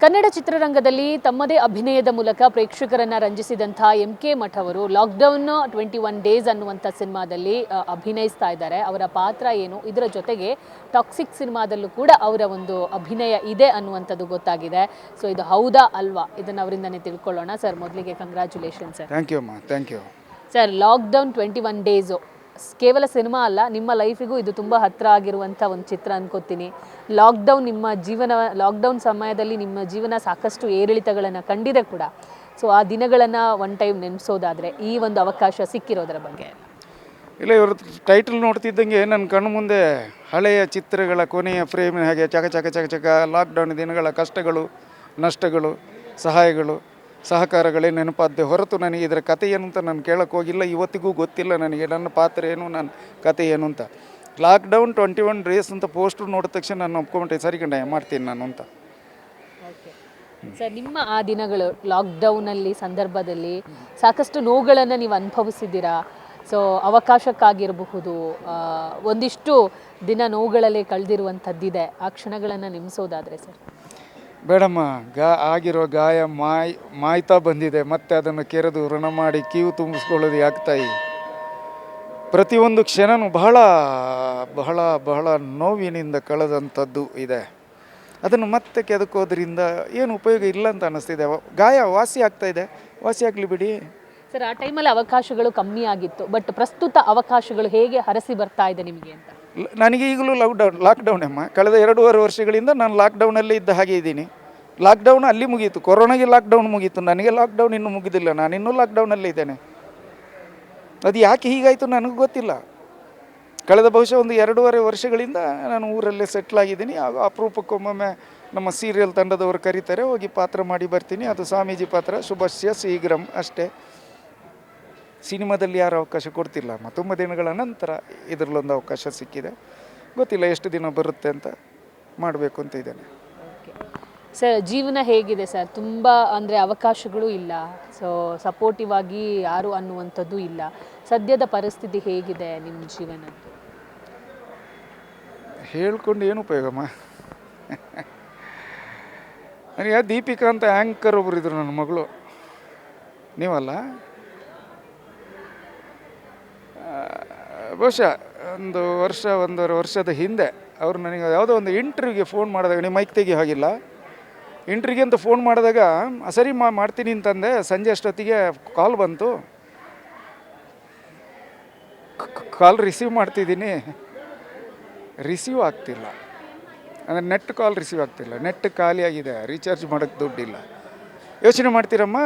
ಕನ್ನಡ ಚಿತ್ರರಂಗದಲ್ಲಿ ತಮ್ಮದೇ ಅಭಿನಯದ ಮೂಲಕ ಪ್ರೇಕ್ಷಕರನ್ನ ರಂಜಿಸಿದಂಥ ಎಂ.ಕೆ. ಮಠ್ ಅವರು ಲಾಕ್ಡೌನ್ 21 ಡೇಸ್ ಅನ್ನುವಂಥ ಸಿನಿಮಾದಲ್ಲಿ ಅಭಿನಯಿಸ್ತಾ ಇದ್ದಾರೆ. ಅವರ ಪಾತ್ರ ಏನು, ಇದರ ಜೊತೆಗೆ ಟಾಕ್ಸಿಕ್ ಸಿನಿಮಾದಲ್ಲೂ ಕೂಡ ಅವರ ಒಂದು ಅಭಿನಯ ಇದೆ ಅನ್ನುವಂಥದ್ದು ಗೊತ್ತಾಗಿದೆ. ಸೊ ಇದು ಹೌದಾ ಅಲ್ವಾ, ಇದನ್ನು ಅವರಿಂದನೇ ತಿಳ್ಕೊಳ್ಳೋಣ. ಸರ್, ಮೊದಲಿಗೆ ಕಂಗ್ರ್ಯಾಚುಲೇಷನ್ ಸರ್. ಥ್ಯಾಂಕ್ ಯು ಅಮ್ಮ, thank you. Sir, lockdown 21 days ಕೇವಲ ಸಿನಿಮಾ ಅಲ್ಲ, ನಿಮ್ಮ ಲೈಫಿಗೂ ಇದು ತುಂಬ ಹತ್ತಿರ ಆಗಿರುವಂಥ ಒಂದು ಚಿತ್ರ ಅನ್ಕೋತೀನಿ. ಲಾಕ್ಡೌನ್ ಸಮಯದಲ್ಲಿ ನಿಮ್ಮ ಜೀವನ ಸಾಕಷ್ಟು ಏರಿಳಿತಗಳನ್ನು ಕಂಡಿದೆ ಕೂಡ. ಸೊ ಆ ದಿನಗಳನ್ನು ಒನ್ ಟೈಮ್ ನೆನೆಸೋದಾದರೆ ಈ ಒಂದು ಅವಕಾಶ ಸಿಕ್ಕಿರೋದರ ಬಗ್ಗೆ. ಇಲ್ಲ, ಇವರು ಟೈಟಲ್ ನೋಡ್ತಿದ್ದಂಗೆ ನನ್ನ ಕಣ್ಣು ಮುಂದೆ ಹಳೆಯ ಚಿತ್ರಗಳ ಕೊನೆಯ ಫ್ರೇಮಿನ ಹಾಗೆ ಚಕ ಚಕ ಚಕ ಚಕ ಲಾಕ್ಡೌನ್ ದಿನಗಳ ಕಷ್ಟಗಳು, ನಷ್ಟಗಳು, ಸಹಾಯಗಳು, ಸಹಕಾರಗಳೇ ನೆನಪಾದ್ದೆ ಹೊರತು ನನಗೆ ಇದರ ಕತೆ ಏನು ಅಂತ ನಾನು ಕೇಳೋಕ್ಕೆ ಹೋಗಿಲ್ಲ. ಇವತ್ತಿಗೂ ಗೊತ್ತಿಲ್ಲ ನನಗೆ ನನ್ನ ಪಾತ್ರ ಏನು, ನನ್ನ ಕತೆ ಏನು ಅಂತ. ಲಾಕ್ಡೌನ್ 21 ಡೇಸ್ ಅಂತ ಪೋಸ್ಟರ್ ನೋಡಿದ ತಕ್ಷಣ ನಾನು ಒಪ್ಕೊಂಬಿಟ್ಟೆ, ಸರಿ ಕಂಡ ಮಾಡ್ತೀನಿ ನಾನು ಅಂತ. ಸರ್, ನಿಮ್ಮ ಆ ದಿನಗಳು ಲಾಕ್ಡೌನಲ್ಲಿ ಸಂದರ್ಭದಲ್ಲಿ ಸಾಕಷ್ಟು ನೋವುಗಳನ್ನು ನೀವು ಅನುಭವಿಸಿದ್ದೀರಾ. ಸೊ ಅವಕಾಶಕ್ಕಾಗಿರಬಹುದು, ಒಂದಿಷ್ಟು ದಿನ ನೋವುಗಳಲ್ಲೇ ಕಳೆದಿರುವಂಥದ್ದಿದೆ. ಆ ಕ್ಷಣಗಳನ್ನು ನೆನೆಸೋದಾದರೆ ಸರ್. ಬೇಡಮ್ಮ, ಆಗಿರೋ ಗಾಯ ಮಾಯ್ತಾ ಬಂದಿದೆ. ಮತ್ತೆ ಅದನ್ನು ಕೆರೆದು ಋಣ ಮಾಡಿ ಕೀವು ತುಂಬಿಸ್ಕೊಳ್ಳೋದು ಯಾಕ್ತಾಯಿ. ಪ್ರತಿಯೊಂದು ಕ್ಷಣನೂ ಬಹಳ ಬಹಳ ಬಹಳ ನೋವಿನಿಂದ ಕಳೆದಂಥದ್ದು ಇದೆ. ಅದನ್ನು ಮತ್ತೆ ಕೆದಕೋದ್ರಿಂದ ಏನು ಉಪಯೋಗ ಇಲ್ಲ ಅಂತ ಅನ್ನಿಸ್ತಿದೆ. ಗಾಯ ವಾಸಿ ಆಗ್ತಾ ಇದೆ, ವಾಸಿ ಆಗಲಿ ಬಿಡಿ. ಸರ್, ಆ ಟೈಮಲ್ಲಿ ಅವಕಾಶಗಳು ಕಮ್ಮಿ ಆಗಿತ್ತು, ಬಟ್ ಪ್ರಸ್ತುತ ಅವಕಾಶಗಳು ಹೇಗೆ ಹರಸಿ ಬರ್ತಾ ಇದೆ ನಿಮಗೆ ಅಂತ? ನನಗೆ ಈಗಲೂ ಲಾಕ್ಡೌನ್ ಅಮ್ಮ. ಕಳೆದ 2.5 ವರ್ಷಗಳಿಂದ ನಾನು ಲಾಕ್ಡೌನಲ್ಲೇ ಇದ್ದ ಹಾಗೆ ಇದ್ದೀನಿ. ಲಾಕ್ಡೌನ್ ಅಲ್ಲಿ ಮುಗೀತು, ಕೊರೋನಾಗೆ ಲಾಕ್ಡೌನ್ ಮುಗೀತು, ನನಗೆ ಲಾಕ್ಡೌನ್ ಇನ್ನೂ ಮುಗಿದಿಲ್ಲ. ನಾನಿನ್ನೂ ಲಾಕ್ಡೌನಲ್ಲೇ ಇದ್ದೇನೆ. ಅದು ಯಾಕೆ ಹೀಗಾಯಿತು ನನಗೂ ಗೊತ್ತಿಲ್ಲ. ಕಳೆದ ಬಹುಶಃ ಒಂದು 2.5 ವರ್ಷಗಳಿಂದ ನಾನು ಊರಲ್ಲೇ ಸೆಟ್ಲಾಗಿದ್ದೀನಿ. ಅಪರೂಪಕ್ಕೊಮ್ಮೊಮ್ಮೆ ನಮ್ಮ ಸೀರಿಯಲ್ ತಂಡದವರು ಕರೀತಾರೆ, ಹೋಗಿ ಪಾತ್ರ ಮಾಡಿ ಬರ್ತೀನಿ. ಅದು ಸ್ವಾಮೀಜಿ ಪಾತ್ರ, ಶುಭಸ್ಯ ಶೀಘ್ರಂ ಅಷ್ಟೇ. ಸಿನಿಮಾದಲ್ಲಿ ಯಾರು ಅವಕಾಶ ಕೊಡ್ತಿಲ್ಲ. ತುಂಬ ದಿನಗಳ ನಂತರ ಇದರಲ್ಲೊಂದು ಅವಕಾಶ ಸಿಕ್ಕಿದೆ. ಗೊತ್ತಿಲ್ಲ ಎಷ್ಟು ದಿನ ಬರುತ್ತೆ ಅಂತ, ಮಾಡಬೇಕು ಅಂತ ಇದ್ದೇನೆ. ಸರ್, ಜೀವನ ಹೇಗಿದೆ ಸರ್? ತುಂಬ ಅಂದರೆ ಅವಕಾಶಗಳು ಇಲ್ಲ, ಸೊ ಸಪೋರ್ಟಿವ್ ಆಗಿ ಯಾರು ಅನ್ನುವಂಥದ್ದು ಇಲ್ಲ. ಸದ್ಯದ ಪರಿಸ್ಥಿತಿ ಹೇಗಿದೆ ನಿಮ್ಮ ಜೀವನದ್ದು? ಹೇಳ್ಕೊಂಡು ಏನು ಉಪಯೋಗಮ್ಮ. ನನಗೆ ದೀಪಿಕಾ ಅಂತ ಆ್ಯಂಕರ್ ಒಬ್ಬರು ಇದ್ರು, ನನ್ನ ಮಗಳು. ನೀವಲ್ಲ, ಬಹುಶಃ 1.5 ವರ್ಷದ ಹಿಂದೆ ಅವರು ನನಗೆ ಯಾವುದೋ ಒಂದು ಇಂಟರ್ವ್ಯೂಗೆ ಫೋನ್ ಮಾಡಿದಾಗ, ನೀವು ಮೈಕ್ ತೆಗಿ ಹಾಗಿಲ್ಲ, ಇಂಟರ್ವ್ಯೂಗೆ ಅಂತ ಫೋನ್ ಮಾಡಿದಾಗ ಸರಿ ಮಾಡ್ತೀನಿ ಅಂತಂದೆ. ಸಂಜೆ ಅಷ್ಟೊತ್ತಿಗೆ ಕಾಲ್ ಬಂತು. ಕಾಲ್ ರಿಸೀವ್ ಮಾಡ್ತಿದ್ದೀನಿ, ರಿಸೀವ್ ಆಗ್ತಿಲ್ಲ. ಅಂದರೆ ನೆಟ್ ಕಾಲ್ ರಿಸೀವ್ ಆಗ್ತಿಲ್ಲ, ನೆಟ್ ಖಾಲಿಯಾಗಿದೆ, ರೀಚಾರ್ಜ್ ಮಾಡೋಕ್ಕೆ ದುಡ್ಡಿಲ್ಲ. ಯೋಚನೆ ಮಾಡ್ತೀರಮ್ಮ,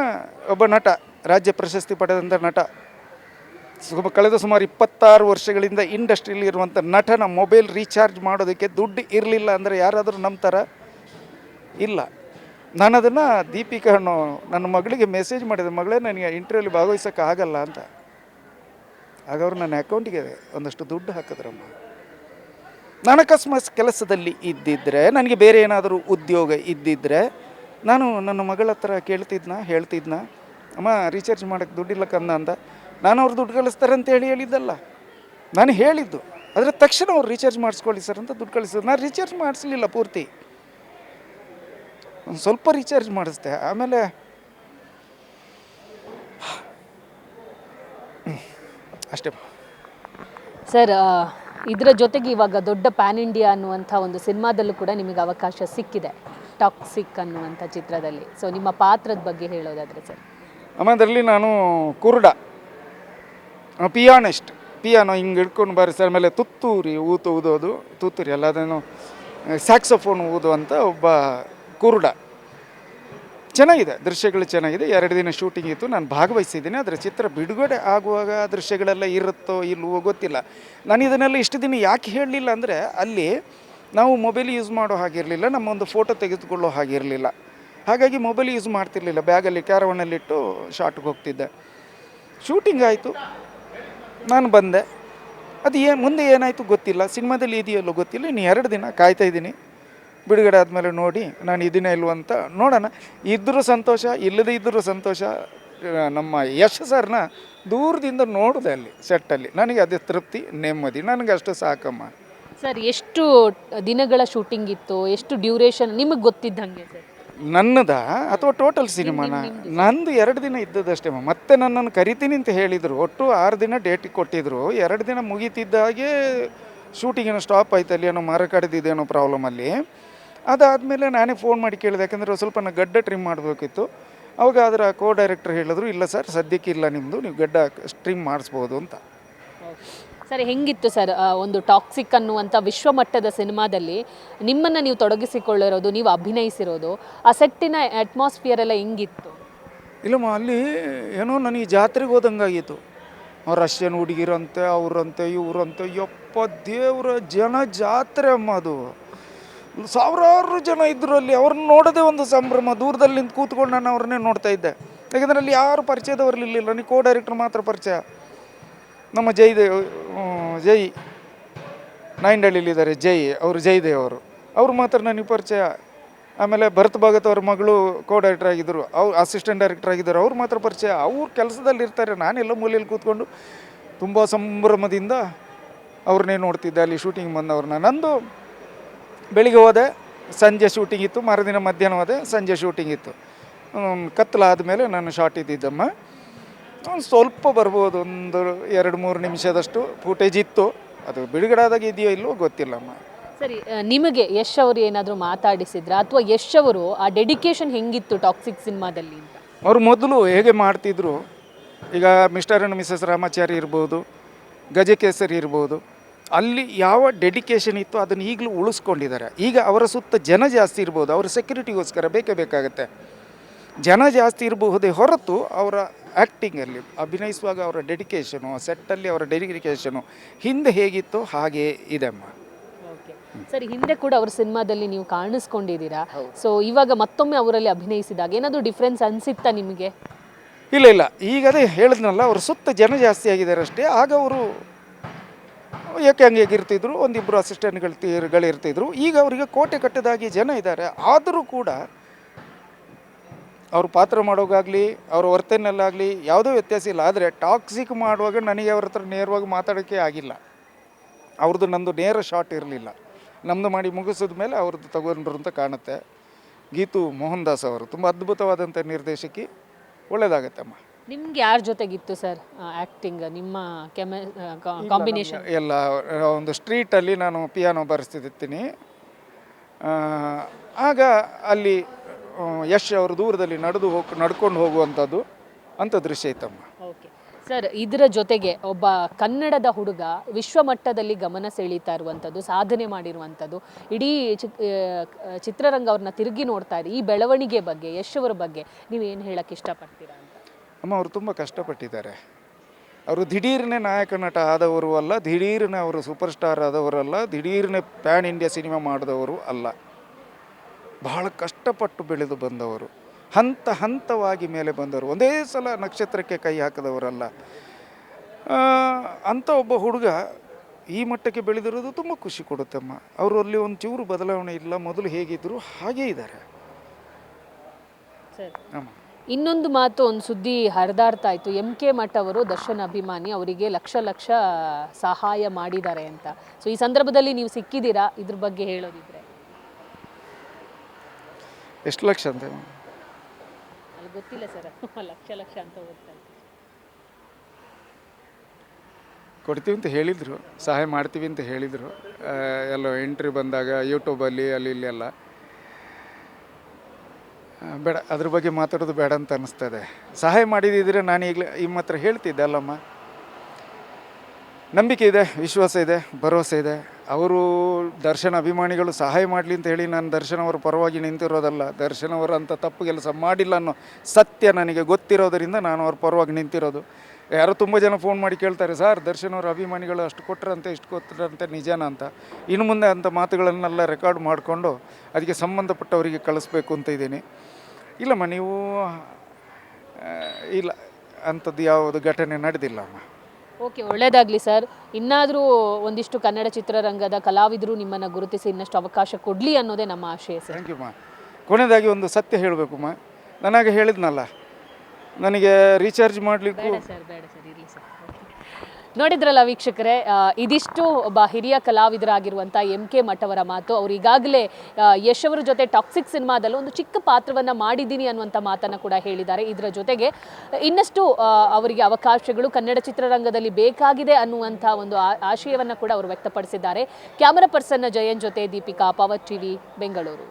ಒಬ್ಬ ನಟ, ರಾಜ್ಯ ಪ್ರಶಸ್ತಿ ಪಡೆದಂಥ ನಟ, ಕಳೆದ ಸುಮಾರು 26 ವರ್ಷಗಳಿಂದ ಇಂಡಸ್ಟ್ರಿಯಲ್ಲಿ ಇರುವಂಥ ನಟನ ಮೊಬೈಲ್ ರೀಚಾರ್ಜ್ ಮಾಡೋದಕ್ಕೆ ದುಡ್ಡು ಇರಲಿಲ್ಲ ಅಂದರೆ ಯಾರಾದರೂ ನಂಬ್ತಾರ? ಇಲ್ಲ. ನಾನು ಅದನ್ನು ದೀಪಿಕಾ ನನ್ನ ಮಗಳಿಗೆ ಮೆಸೇಜ್ ಮಾಡಿದೆ, ಮಗಳೇ ನನಗೆ ಇಂಟರ್ವ್ಯೂಲಿ ಭಾಗವಹಿಸೋಕ್ಕೆ ಆಗಲ್ಲ ಅಂತ. ಆಗ ಅವರು ನನ್ನ ಅಕೌಂಟಿಗೆ ಒಂದಷ್ಟು ದುಡ್ಡು ಹಾಕಿದ್ರಮ್ಮ. ನಾನು ಅಕಸ್ಮಾತ್ ಕೆಲಸದಲ್ಲಿ ಇದ್ದಿದ್ದರೆ, ನನಗೆ ಬೇರೆ ಏನಾದರೂ ಉದ್ಯೋಗ ಇದ್ದಿದ್ದರೆ ನಾನು ನನ್ನ ಮಗಳ ಹತ್ರ ಹೇಳ್ತಿದ್ನ, ಅಮ್ಮ ರೀಚಾರ್ಜ್ ಮಾಡೋಕ್ಕೆ ದುಡ್ಡಿಲ್ಲ ಕಂದ ಅಂತ. ನಾನು ಅವ್ರು ದುಡ್ಡು ಕಳಿಸ್ತಾರೆ ಅಂತ ಹೇಳಿದ್ದಲ್ಲ, ನಾನು ಹೇಳಿದ್ದು. ಅದರ ತಕ್ಷಣ ಅವ್ರು ರೀಚಾರ್ಜ್ ಮಾಡಿಸ್ಕೊಳ್ಳಿ ಸರ್ ಅಂತ ದುಡ್ಡು ಕಳಿಸಿದ್ರು. ನಾನು ರೀಚಾರ್ಜ್ ಮಾಡಿಸ್ಲಿಲ್ಲ ಪೂರ್ತಿ, ಒಂದು ಸ್ವಲ್ಪ ರೀಚಾರ್ಜ್ ಮಾಡಿಸ್ದೆ. ಆಮೇಲೆ ಅಷ್ಟೇ ಸರ್. ಇದರ ಜೊತೆಗೆ ಇವಾಗ ದೊಡ್ಡ ಪ್ಯಾನ್ ಇಂಡಿಯಾ ಅನ್ನುವಂಥ ಒಂದು ಸಿನಿಮಾದಲ್ಲೂ ಕೂಡ ನಿಮಗೆ ಅವಕಾಶ ಸಿಕ್ಕಿದೆ, ಟಾಕ್ಸಿಕ್ ಅನ್ನುವಂಥ ಚಿತ್ರದಲ್ಲಿ. ಸೊ ನಿಮ್ಮ ಪಾತ್ರದ ಬಗ್ಗೆ ಹೇಳೋದಾದರೆ ಸರ್. ಆಮೇಲೆ ನಾನು ಕುರುಡ, ಪಿಯಾನೋ ಹಿಂಗೆ ಹಿಡ್ಕೊಂಡು ಬಾರಿಸ್ತಾರೆ. ಆಮೇಲೆ ಊದೋದು, ತುತ್ತೂರಿ ಅಲ್ಲ, ಅದನ್ನು ಸ್ಯಾಕ್ಸೋಫೋನ್ ಊದುವಂಥ ಒಬ್ಬ ಕುರುಡ. ಚೆನ್ನಾಗಿದೆ, ದೃಶ್ಯಗಳು ಚೆನ್ನಾಗಿದೆ. 2 ದಿನ ಶೂಟಿಂಗ್ ಇತ್ತು, ನಾನು ಭಾಗವಹಿಸಿದ್ದೀನಿ. ಅದರ ಚಿತ್ರ ಬಿಡುಗಡೆ ಆಗುವಾಗ ದೃಶ್ಯಗಳೆಲ್ಲ ಇರುತ್ತೋ ಇಲ್ವೋ ಗೊತ್ತಿಲ್ಲ. ನಾನು ಇದನ್ನೆಲ್ಲ ಇಷ್ಟು ದಿನ ಯಾಕೆ ಹೇಳಲಿಲ್ಲ ಅಂದರೆ, ಅಲ್ಲಿ ನಾವು ಮೊಬೈಲ್ ಯೂಸ್ ಮಾಡೋ ಹಾಗಿರಲಿಲ್ಲ, ನಮ್ಮೊಂದು ಫೋಟೋ ತೆಗೆದುಕೊಳ್ಳೋ ಹಾಗಿರಲಿಲ್ಲ. ಹಾಗಾಗಿ ಮೊಬೈಲ್ ಯೂಸ್ ಮಾಡ್ತಿರ್ಲಿಲ್ಲ. ಬ್ಯಾಗಲ್ಲಿ ಕ್ಯಾರವನ್ನಲ್ಲಿಟ್ಟು ಶಾರ್ಟ್ಗೆ ಹೋಗ್ತಿದ್ದೆ. ಶೂಟಿಂಗ್ ಆಯಿತು, ನಾನು ಬಂದೆ. ಅದು ಮುಂದೆ ಏನಾಯಿತು ಗೊತ್ತಿಲ್ಲ, ಸಿನಿಮಾದಲ್ಲಿ ಇದೆಯಲ್ಲೋ ಗೊತ್ತಿಲ್ಲ. ಇನ್ನು 2 ದಿನ ಕಾಯ್ತಾ ಇದ್ದೀನಿ, ಬಿಡುಗಡೆ ಆದಮೇಲೆ ನೋಡಿ ನಾನು ಇದೀನ ಇಲ್ವಂತ ನೋಡೋಣ. ಇದ್ದರೂ ಸಂತೋಷ, ಇಲ್ಲದೇ ಇದ್ದರೂ ಸಂತೋಷ. ನಮ್ಮ ಯಶ್ ಸರ್ನ ದೂರದಿಂದ ನೋಡಿದೆ ಅಲ್ಲಿ ಸೆಟ್ಟಲ್ಲಿ, ನನಗೆ ಅದೇ ತೃಪ್ತಿ, ನೆಮ್ಮದಿ, ನನಗೆ ಅಷ್ಟು ಸಾಕಮ್ಮ. ಸರ್, ಎಷ್ಟು ದಿನಗಳ ಶೂಟಿಂಗ್ ಇತ್ತು, ಎಷ್ಟು ಡ್ಯೂರೇಷನ್ ನಿಮಗೆ ಗೊತ್ತಿದ್ದಂಗೆ ಸರ್? ನನ್ನದ ಅಥವಾ ಟೋಟಲ್ ಸಿನಿಮಾನ? ನಂದು 2 ದಿನ ಇದ್ದದಷ್ಟೇ ಮತ್ತೆ ನನ್ನನ್ನು ಕರಿತೀನಿ ಅಂತ ಹೇಳಿದರು. ಒಟ್ಟು 6 ದಿನ ಡೇಟ್ ಕೊಟ್ಟಿದ್ದರು. 2 ದಿನ ಮುಗೀತಿದ್ದಾಗೆ ಶೂಟಿಂಗಿನ ಸ್ಟಾಪ್ ಆಯ್ತು, ಅಲ್ಲಿ ಏನೋ ಮರ ಕಡಿದಿದ್ದೇನೋ ಪ್ರಾಬ್ಲಮ್ ಅಲ್ಲಿ. ಅದಾದಮೇಲೆ ನಾನೇ ಫೋನ್ ಮಾಡಿ ಕೇಳಿದೆ, ಯಾಕಂದರೆ ಸ್ವಲ್ಪ ನಾನು ಗಡ್ಡ ಟ್ರಿಮ್ ಮಾಡಬೇಕಿತ್ತು. ಅವಾಗ ಅದರ ಕೋ ಡೈರೆಕ್ಟರ್ ಹೇಳಿದ್ರು, ಇಲ್ಲ ಸರ್ ಸದ್ಯಕ್ಕೆ ಇಲ್ಲ ನಿಮ್ಮದು, ನೀವು ಗಡ್ಡ ಟ್ರಿಮ್ ಮಾಡಿಸ್ಬೋದು ಅಂತ. ಸರ್ ಹೆಂಗಿತ್ತು ಸರ್ ಒಂದು ಟಾಕ್ಸಿಕ್ ಅನ್ನುವಂಥ ವಿಶ್ವಮಟ್ಟದ ಸಿನಿಮಾದಲ್ಲಿ ನಿಮ್ಮನ್ನು ನೀವು ತೊಡಗಿಸಿಕೊಳ್ಳಿರೋದು, ನೀವು ಅಭಿನಯಿಸಿರೋದು, ಆ ಸೆಟ್ಟಿನ ಅಟ್ಮಾಸ್ಫಿಯರ್ ಎಲ್ಲ ಹೆಂಗಿತ್ತು? ಇಲ್ಲಮ್ಮ, ಅಲ್ಲಿ ಏನೋ ನನಗೆ ಜಾತ್ರೆಗೆ ಹೋದಂಗಾಗಿತ್ತು. ರಷ್ಯನ್ ಹುಡುಗಿರಂತೆ, ಅವರಂತೆ ಇವರಂತೆ, ಯಪ್ಪ ದೇವರ ಜನ ಜಾತ್ರೆ ಅಮ್ಮ ಅದು. ಸಾವಿರಾರು ಜನ ಇದ್ದರು ಅಲ್ಲಿ. ಅವ್ರನ್ನ ನೋಡೋದೇ ಒಂದು ಸಂಭ್ರಮ. ದೂರದಲ್ಲಿ ನಿಂತು ಕೂತ್ಕೊಂಡು ನಾನು ಅವ್ರನ್ನೇ ನೋಡ್ತಾ ಇದ್ದೆ. ಯಾಕಂದರೆ ಅಲ್ಲಿ ಯಾರು ಪರಿಚಯದವ್ರಲ್ಲಿಲ್ಲ, ನನಗೆ ಕೋ ಡೈರೆಕ್ಟರ್ ಮಾತ್ರ ಪರಿಚಯ. ನಮ್ಮ ಜೈ ನಾಯಿಂಡಳ್ಳಿಲಿದ್ದಾರೆ ಜಯದೇವ್ ಅವರು ಮಾತ್ರ ನನಗೆ ಪರಿಚಯ. ಆಮೇಲೆ ಭರತ್ ಭಾಗತ್ ಅವ್ರ ಮಗಳು ಕೋ ಡೈರೆಕ್ಟರ್ ಆಗಿದ್ದರು, ಅವ್ರು ಅಸಿಸ್ಟೆಂಟ್ ಡೈರೆಕ್ಟರ್ ಆಗಿದ್ದರು, ಅವ್ರು ಮಾತ್ರ ಪರಿಚಯ. ಅವ್ರು ಕೆಲಸದಲ್ಲಿ ಇರ್ತಾರೆ, ನಾನೆಲ್ಲ ಮೂಲೆಯಲ್ಲಿ ಕೂತ್ಕೊಂಡು ತುಂಬ ಸಂಭ್ರಮದಿಂದ ಅವ್ರನ್ನೇ ನೋಡ್ತಿದ್ದೆ ಅಲ್ಲಿ ಶೂಟಿಂಗ್ ಬಂದವ್ರನ್ನ. ನಂದು ಬೆಳಿಗ್ಗೆ ಹೋದೆ, ಸಂಜೆ ಶೂಟಿಂಗ್ ಇತ್ತು, ಮರುದಿನ ಮಧ್ಯಾಹ್ನ ಹೋದೆ, ಸಂಜೆ ಶೂಟಿಂಗ್ ಇತ್ತು. ಕತ್ತಲಾದ ಮೇಲೆ ನಾನು ಶಾರ್ಟ್ ಇದ್ದಿದ್ದಮ್ಮ. ಒಂದು ಸ್ವಲ್ಪ ಬರ್ಬೋದು, ಒಂದು 2-3 ನಿಮಿಷದಷ್ಟು ಫುಟೇಜ್ ಇತ್ತು. ಅದು ಬಿಡುಗಡೆಯಾದಾಗ ಇದೆಯೋ ಇಲ್ಲವೋ ಗೊತ್ತಿಲ್ಲಮ್ಮ. ಸರಿ, ನಿಮಗೆ ಯಶ್ ಅವರು ಏನಾದರೂ ಮಾತಾಡಿಸಿದ್ರಾ, ಅಥವಾ ಯಶ್ ಅವರು ಆ ಡೆಡಿಕೇಶನ್ ಹೆಂಗಿತ್ತು ಟಾಕ್ಸಿಕ್ ಸಿನಿಮಾದಲ್ಲಿ ಅಂತ? ಅವರು ಮೊದಲು ಹೇಗೆ ಮಾಡ್ತಿದ್ರು, ಈಗ ಮಿಸ್ಟರ್ ಆ್ಯಂಡ್ ಮಿಸಸ್ ರಾಮಾಚಾರಿ ಇರ್ಬೋದು, ಗಜಕೇಸರಿ ಇರ್ಬೋದು, ಅಲ್ಲಿ ಯಾವ ಡೆಡಿಕೇಶನ್ ಇತ್ತು ಅದನ್ನು ಈಗಲೂ ಉಳಿಸ್ಕೊಂಡಿದ್ದಾರೆ. ಈಗ ಅವರ ಸುತ್ತ ಜನ ಜಾಸ್ತಿ ಇರ್ಬೋದು, ಅವರ ಸೆಕ್ಯೂರಿಟಿಗೋಸ್ಕರ ಬೇಕೇ ಬೇಕಾಗತ್ತೆ. ಜನ ಜಾಸ್ತಿ ಇರಬಹುದೇ ಹೊರತು ಅವರ ಆ್ಯಕ್ಟಿಂಗಲ್ಲಿ ಅಭಿನಯಿಸುವಾಗ ಅವರ ಡೆಡಿಕೇಶನು, ಸೆಟ್ಟಲ್ಲಿ ಅವರ ಡೆಡಿಕೇಶನು ಹಿಂದೆ ಹೇಗಿತ್ತು ಹಾಗೇ ಇದೆ ಅಮ್ಮ. ಸರಿ, ಹಿಂದೆ ಕೂಡ ಅವ್ರ ಸಿನಿಮಾದಲ್ಲಿ ನೀವು ಕಾಣಿಸ್ಕೊಂಡಿದ್ದೀರಾ. ಸೊ ಇವಾಗ ಮತ್ತೊಮ್ಮೆ ಅವರಲ್ಲಿ ಅಭಿನಯಿಸಿದಾಗ ಏನಾದರೂ ಡಿಫ್ರೆನ್ಸ್ ಅನಿಸುತ್ತಾ ನಿಮಗೆ? ಇಲ್ಲ, ಈಗ ಅದೇ ಹೇಳಿದ್ನಲ್ಲ, ಅವ್ರ ಸುತ್ತ ಜನ ಜಾಸ್ತಿ ಆಗಿದ್ದಾರೆ ಅಷ್ಟೇ. ಆಗ ಅವರು ಏಕಾಂಗಿಯಾಗಿರ್ತಿದ್ರು, ಒಂದಿಬ್ಬರು ಅಸಿಸ್ಟೆಂಟ್ಗಳಿರ್ತಿದ್ರು. ಈಗ ಅವರಿಗೆ ಕೋಟೆ ಕಟ್ಟದಾಗಿ ಜನ ಇದ್ದಾರೆ. ಆದರೂ ಕೂಡ ಅವರು ಪಾತ್ರ ಮಾಡೋಗಾಗಲಿ, ಅವ್ರ ವರ್ತನೆಯಲ್ಲಾಗಲಿ ಯಾವುದೋ ವ್ಯತ್ಯಾಸ ಇಲ್ಲ. ಆದರೆ ಟಾಕ್ಸಿಕ್ ಮಾಡುವಾಗ ನನಗೆ ಅವ್ರ ಹತ್ರ ನೇರವಾಗಿ ಮಾತಾಡೋಕ್ಕೆ ಆಗಿಲ್ಲ. ಅವ್ರದ್ದು ನಂದು ನೇರ ಶಾಟ್ ಇರಲಿಲ್ಲ. ನಮ್ಮದು ಮಾಡಿ ಮುಗಿಸಿದ ಮೇಲೆ ಅವ್ರದ್ದು ತಗೊಂಡ್ರು ಅಂತ ಕಾಣುತ್ತೆ. ಗೀತು ಮೋಹನ್ ದಾಸ್ ಅವರು ತುಂಬ ಅದ್ಭುತವಾದಂಥ ನಿರ್ದೇಶಕಿ, ಒಳ್ಳೆಯದಾಗತ್ತಮ್ಮ. ನಿಮ್ಗೆ ಯಾರ ಜೊತೆಗಿತ್ತು ಸರ್ ಆ್ಯಕ್ಟಿಂಗ್, ನಿಮ್ಮ ಕಾಂಬಿನೇಷನ್? ಎಲ್ಲ ಒಂದು ಸ್ಟ್ರೀಟಲ್ಲಿ ನಾನು ಪಿಯಾನೋ ಬಾರಿಸ್ತಿರ್ತೀನಿ. ಆಗ ಅಲ್ಲಿ ಯಶ್ ಅವರು ದೂರದಲ್ಲಿ ನಡ್ಕೊಂಡು ಹೋಗುವಂಥದ್ದು ಅಂಥ ದೃಶ್ಯ ಇತ್ತಮ್ಮ. ಓಕೆ ಸರ್, ಇದರ ಜೊತೆಗೆ ಒಬ್ಬ ಕನ್ನಡದ ಹುಡುಗ ವಿಶ್ವಮಟ್ಟದಲ್ಲಿ ಗಮನ ಸೆಳೀತಾ ಇರುವಂಥದ್ದು, ಸಾಧನೆ ಮಾಡಿರುವಂಥದ್ದು, ಇಡೀ ಚಿತ್ರರಂಗ ಅವ್ರನ್ನ ತಿರುಗಿ ನೋಡ್ತಾ ಇದೆ. ಈ ಬೆಳವಣಿಗೆ ಬಗ್ಗೆ, ಯಶ್ ಅವರ ಬಗ್ಗೆ ನೀವೇನು ಹೇಳಕ್ಕೆ ಇಷ್ಟಪಡ್ತೀರಾ ಅಂತ? ಅಮ್ಮ, ಅವರು ತುಂಬ ಕಷ್ಟಪಟ್ಟಿದ್ದಾರೆ. ಅವರು ದಿಢೀರ್ನೇ ನಾಯಕ ನಟ ಆದವರು ಅಲ್ಲ, ದಿಢೀರ್ನೇ ಅವರು ಸೂಪರ್ ಸ್ಟಾರ್ ಆದವರಲ್ಲ, ದಿಢೀರ್ನೇ ಪ್ಯಾನ್ ಇಂಡಿಯಾ ಸಿನಿಮಾ ಮಾಡಿದವರು ಅಲ್ಲ. ಬಹಳ ಕಷ್ಟಪಟ್ಟು ಬೆಳೆದು ಬಂದವರು, ಹಂತ ಹಂತವಾಗಿ ಮೇಲೆ ಬಂದವರು, ಒಂದೇ ಸಲ ನಕ್ಷತ್ರಕ್ಕೆ ಕೈ ಹಾಕಿದವರಲ್ಲ. ಅಂಥ ಒಬ್ಬ ಹುಡುಗ ಈ ಮಟ್ಟಕ್ಕೆ ಬೆಳೆದಿರೋದು ತುಂಬ ಖುಷಿ ಕೊಡುತ್ತಮ್ಮ. ಅವರಲ್ಲಿ ಒಂದು ಚೂರು ಬದಲಾವಣೆ ಇಲ್ಲ, ಮೊದಲು ಹೇಗಿದ್ದರು ಹಾಗೇ ಇದ್ದಾರೆ. ಸರ್, ಇನ್ನೊಂದು ಮಾತು, ಒಂದು ಸುದ್ದಿ ಹರಿದಾಡ್ತಾ ಇತ್ತು, MK ಮಠ ಅವರು ದರ್ಶನ್ ಅಭಿಮಾನಿ, ಅವರಿಗೆ ಲಕ್ಷ ಸಹಾಯ ಮಾಡಿದ್ದಾರೆ ಅಂತ. ಸೊ ಈ ಸಂದರ್ಭದಲ್ಲಿ ನೀವು ಸಿಕ್ಕಿದ್ದೀರಾ, ಇದ್ರ ಬಗ್ಗೆ ಹೇಳೋದಿದ್ರೆ? ಎಷ್ಟು ಲಕ್ಷ ಅಂತ ಅಲ್ಲಿ ಗೊತ್ತಿಲ್ಲ ಸರ್, ಲಕ್ಷ ಅಂತ ಗೊತ್ತಲ್ಲ. ಕೊಡ್ತೀವಿ ಅಂತ ಹೇಳಿದರು, ಸಹಾಯ ಮಾಡ್ತೀವಿ ಅಂತ ಹೇಳಿದರು. ಎಲ್ಲೋ ಎಂಟ್ರಿ ಬಂದಾಗ ಯೂಟ್ಯೂಬಲ್ಲಿ ಅಲ್ಲಿ ಇಲ್ಲಿ ಎಲ್ಲ ಬೇಡ, ಅದ್ರ ಬಗ್ಗೆ ಮಾತಾಡೋದು ಬೇಡ ಅಂತ ಅನ್ನಿಸ್ತದೆ. ಸಹಾಯ ಮಾಡಿದಿದ್ರೆ ನಾನು ಈಗಲೇ ನಿಮ್ಮ ಹತ್ರ ಹೇಳ್ತಿದ್ದೆ ಅಲ್ಲಮ್ಮ. ನಂಬಿಕೆ ಇದೆ, ವಿಶ್ವಾಸ ಇದೆ, ಭರವಸೆ ಇದೆ. ಅವರು ದರ್ಶನ ಅಭಿಮಾನಿಗಳು ಸಹಾಯ ಮಾಡಲಿ ಅಂತ ಹೇಳಿ ನಾನು ದರ್ಶನ್ ಅವರ ಪರವಾಗಿ ನಿಂತಿರೋದಲ್ಲ. ದರ್ಶನ್ ಅವರು ಅಂಥ ತಪ್ಪು ಕೆಲಸ ಮಾಡಿಲ್ಲ ಅನ್ನೋ ಸತ್ಯ ನನಗೆ ಗೊತ್ತಿರೋದರಿಂದ ನಾನು ಅವ್ರ ಪರವಾಗಿ ನಿಂತಿರೋದು. ಯಾರೋ ತುಂಬ ಜನ ಫೋನ್ ಮಾಡಿ ಕೇಳ್ತಾರೆ, ಸರ್ ದರ್ಶನ್ ಅವರ ಅಭಿಮಾನಿಗಳು ಅಷ್ಟು ಕೊಟ್ಟರಂತೆ ಇಷ್ಟು ಕೊಟ್ಟರಂತೆ ನಿಜಾನ ಅಂತ. ಇನ್ನು ಮುಂದೆ ಅಂಥ ಮಾತುಗಳನ್ನೆಲ್ಲ ರೆಕಾರ್ಡ್ ಮಾಡಿಕೊಂಡು ಅದಕ್ಕೆ ಸಂಬಂಧಪಟ್ಟವರಿಗೆ ಕಳಿಸ್ಬೇಕು ಅಂತ ಇದ್ದೀನಿ. ಇಲ್ಲಮ್ಮ, ನೀವು ಇಲ್ಲ, ಅಂಥದ್ದು ಯಾವುದು ಘಟನೆ ನಡೆದಿಲ್ಲಮ್ಮ. ಓಕೆ, ಒಳ್ಳೆಯದಾಗಲಿ ಸರ್. ಇನ್ನಾದರೂ ಒಂದಿಷ್ಟು ಕನ್ನಡ ಚಿತ್ರರಂಗದ ಕಲಾವಿದರು ನಿಮ್ಮನ್ನು ಗುರುತಿಸಿ ಇನ್ನಷ್ಟು ಅವಕಾಶ ಕೊಡಲಿ ಅನ್ನೋದೇ ನಮ್ಮ ಆಶಯ ಸರ್. ಥ್ಯಾಂಕ್ ಯು ಮಾ. ಕೊನೆಯದಾಗಿ ಒಂದು ಸತ್ಯ ಹೇಳಬೇಕಮ್ಮ. ನನಗೆ ಹೇಳಿದ್ನಲ್ಲ, ನನಗೆ ರೀಚಾರ್ಜ್ ಮಾಡಲಿಕ್ಕೂ ಬೇಡ ಸರ್, ಇರಲಿ ಸರ್. ನೋಡಿದ್ರಲ್ಲ ವೀಕ್ಷಕರೇ, ಇದಿಷ್ಟು ಒಬ್ಬ ಹಿರಿಯ ಕಲಾವಿದರಾಗಿರುವಂಥ MK ಮಠ್ ಅವರ ಮಾತು. ಅವರು ಈಗಾಗಲೇ ಯಶ್ ಅವರ ಜೊತೆ ಟಾಕ್ಸಿಕ್ ಸಿನಿಮಾದಲ್ಲೂ ಒಂದು ಚಿಕ್ಕ ಪಾತ್ರವನ್ನು ಮಾಡಿದ್ದೀನಿ ಅನ್ನುವಂಥ ಮಾತನ್ನು ಕೂಡ ಹೇಳಿದ್ದಾರೆ. ಇದರ ಜೊತೆಗೆ ಇನ್ನಷ್ಟು ಅವರಿಗೆ ಅವಕಾಶಗಳು ಕನ್ನಡ ಚಿತ್ರರಂಗದಲ್ಲಿ ಬೇಕಾಗಿದೆ ಅನ್ನುವಂಥ ಒಂದು ಆಶಯವನ್ನು ಕೂಡ ಅವರು ವ್ಯಕ್ತಪಡಿಸಿದ್ದಾರೆ. ಕ್ಯಾಮರಾ ಪರ್ಸನ್ ಜಯನ್ ಜೊತೆ ದೀಪಿಕಾ, ಪವರ್ ಟಿವಿ, ಬೆಂಗಳೂರು.